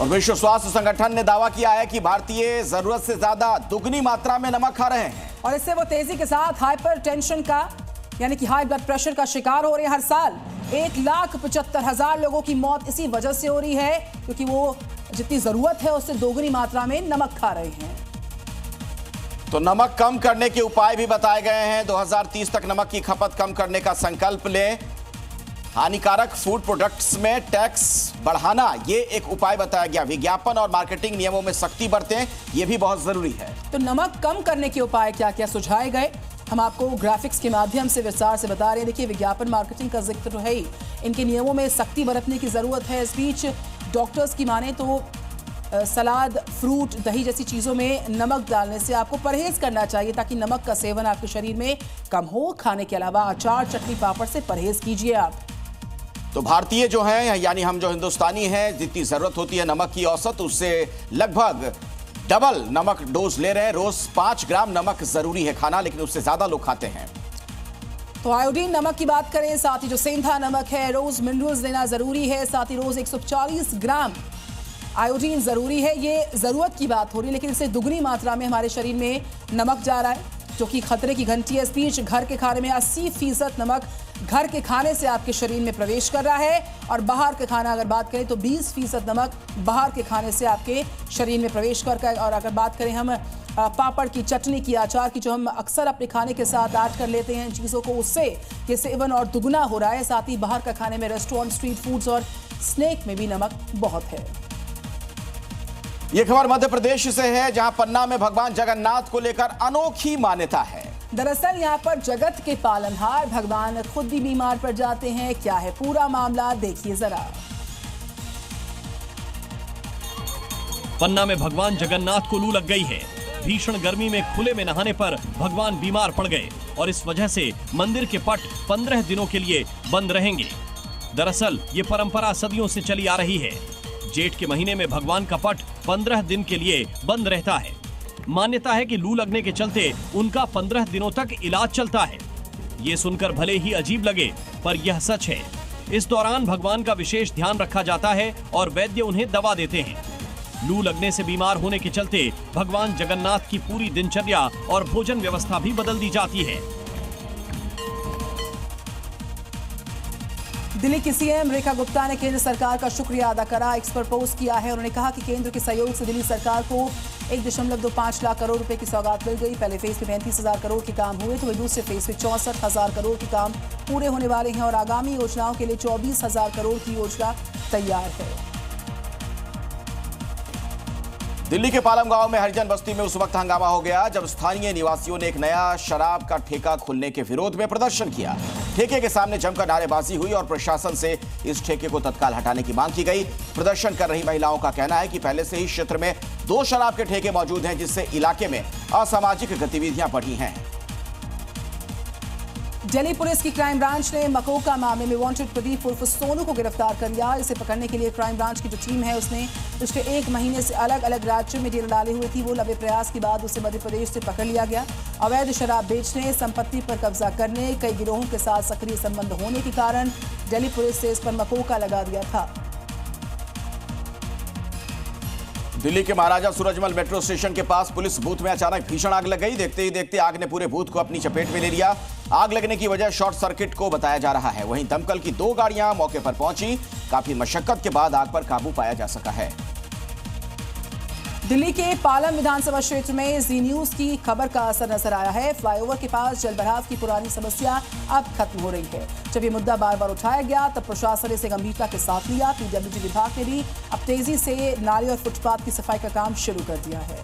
और विश्व स्वास्थ्य संगठन ने दावा किया है कि भारतीय जरूरत से ज्यादा दुगनी मात्रा में नमक खा रहे हैं और इससे वो तेजी के साथ हाइपरटेंशन का यानी कि हाई ब्लड प्रेशर का शिकार हो रहे हैं। हर साल 1,75,000 लोगों की मौत इसी वजह से हो रही है क्योंकि वो जितनी जरूरत है उससे दोगुनी मात्रा में नमक खा रहे हैं। तो नमक कम करने के उपाय भी बताए गए हैं। 2030 तक नमक की खपत कम करने का संकल्प लें। हानिकारक फूड प्रोडक्ट्स में टैक्स बढ़ाना ये एक उपाय बताया गया। विज्ञापन और मार्केटिंग नियमों में सख्ती बरतें, ये भी बहुत जरूरी है। तो नमक कम करने के उपाय क्या क्या सुझाए गए, हम आपको ग्राफिक्स के माध्यम से विस्तार से बता रहे हैं। देखिए, विज्ञापन मार्केटिंग का जिक्र तो है ही, इनके नियमों में सख्ती बरतने की जरूरत है। इस बीच डॉक्टर्स की माने तो सलाद, फ्रूट, दही जैसी चीज़ों में नमक डालने से आपको परहेज करना चाहिए ताकि नमक का सेवन आपके शरीर में कम हो। खाने के अलावा अचार, चटनी, पापड़ से परहेज कीजिए आप। तो भारतीय जो हैं यानी हम जो हिंदुस्तानी हैं, जितनी जरूरत होती है नमक की औसत उससे लगभग डबल नमक डोज ले रहे हैं। रोज 5 ग्राम नमक जरूरी है खाना, लेकिन उससे ज्यादा लोग खाते हैं। तो आयोडीन नमक की बात करें, साथ ही जो सेंधा नमक है, रोज मिनरल्स लेना जरूरी है। साथ ही रोज 140 ग्राम आयोडीन जरूरी है। ये जरूरत की बात हो रही है, लेकिन इससे दुगनी मात्रा में हमारे शरीर में नमक जा रहा है जो कि खतरे की घंटी है। इस बीच घर के खाने में 80% नमक घर के खाने से आपके शरीर में प्रवेश कर रहा है और बाहर के खाना अगर बात करें तो 20% नमक बाहर के खाने से आपके शरीर में प्रवेश कर। और अगर बात करें हम पापड़ की, चटनी की, अचार की, जो हम अक्सर अपने खाने के साथ ऐड कर लेते हैं चीज़ों को, उससे ये सेवन और दुगना हो रहा है। साथ ही बाहर का खाने में रेस्टोरेंट, स्ट्रीट फूड्स और स्नैक में भी नमक बहुत है। ये खबर मध्य प्रदेश से है, जहां पन्ना में भगवान जगन्नाथ को लेकर अनोखी मान्यता है। दरअसल यहाँ पर जगत के पालनहार भगवान खुद भी बीमार पड़ जाते हैं। क्या है पूरा मामला, देखिए जरा। पन्ना में भगवान जगन्नाथ को लू लग गई है। भीषण गर्मी में खुले में नहाने पर भगवान बीमार पड़ गए और इस वजह से मंदिर के पट 15 दिनों के लिए बंद रहेंगे। दरअसल ये परंपरा सदियों से चली आ रही है। जेठ के महीने में भगवान का पट 15 दिन के लिए बंद रहता है। मान्यता है कि लू लगने के चलते उनका 15 दिनों तक इलाज चलता है। ये सुनकर भले ही अजीब लगे, पर यह सच है। इस दौरान भगवान का विशेष ध्यान रखा जाता है और वैद्य उन्हें दवा देते हैं। लू लगने से बीमार होने के चलते भगवान जगन्नाथ की पूरी दिनचर्या और भोजन व्यवस्था भी बदल दी जाती है। दिल्ली की सीएम रेखा गुप्ता ने केंद्र सरकार का शुक्रिया अदा करा, एक्स पर पोस्ट किया है। उन्होंने कहा कि केंद्र के सहयोग से दिल्ली सरकार को 1.25 लाख करोड़ रुपए की सौगात मिल गई। पहले फेज में 35,000 करोड़ के काम हुए तो वही दूसरे फेज में 64,000 करोड़ के काम पूरे होने वाले हैं और आगामी योजनाओं के लिए 24,000 करोड़ की योजना तैयार है। दिल्ली के पालम गांव में हरिजन बस्ती में उस वक्त हंगामा हो गया जब स्थानीय निवासियों ने एक नया शराब का ठेका खोलने के विरोध में प्रदर्शन किया। ठेके के सामने जमकर नारेबाजी हुई और प्रशासन से इस ठेके को तत्काल हटाने की मांग की गई। प्रदर्शन कर रही महिलाओं का कहना है कि पहले से ही क्षेत्र में 2 शराब के ठेके मौजूद हैं, जिससे इलाके में असामाजिक गतिविधियां बढ़ी हैं। दिल्ली पुलिस की क्राइम ब्रांच ने मकोका मामले में वांटेड प्रदीप उर्फ सोनू को गिरफ्तार कर लिया। इसे पकड़ने के लिए क्राइम ब्रांच की जो टीम है उसने पिछले 1 महीने से अलग अलग राज्यों में डेरा डाले हुए थी। वो लंबे प्रयास के बाद उसे मध्य प्रदेश से पकड़ लिया गया। अवैध शराब बेचने, संपत्ति पर कब्जा करने, कई गिरोहों के साथ सक्रिय संबंध होने के कारण दिल्ली पुलिस ने इस पर मकोका लगा दिया था। दिल्ली के महाराजा सूरजमल मेट्रो स्टेशन के पास पुलिस बूथ में अचानक भीषण आग लग गई। देखते ही देखते आग ने पूरे बूथ को अपनी चपेट में ले लिया। आग लगने की वजह शॉर्ट सर्किट को बताया जा रहा है। वहीं दमकल की 2 गाड़ियां मौके पर पहुंची। काफी मशक्कत के बाद आग पर काबू पाया जा सका है। दिल्ली के पालम विधानसभा क्षेत्र में जी न्यूज की खबर का असर नजर आया है। फ्लाईओवर के पास जलभराव की पुरानी समस्या अब खत्म हो रही है। जब ये मुद्दा बार बार उठाया गया तब प्रशासन ने इसे गंभीरता के साथ लिया। पीडब्ल्यूडी विभाग ने भी अब तेजी से नाले और फुटपाथ की सफाई का काम शुरू कर दिया है।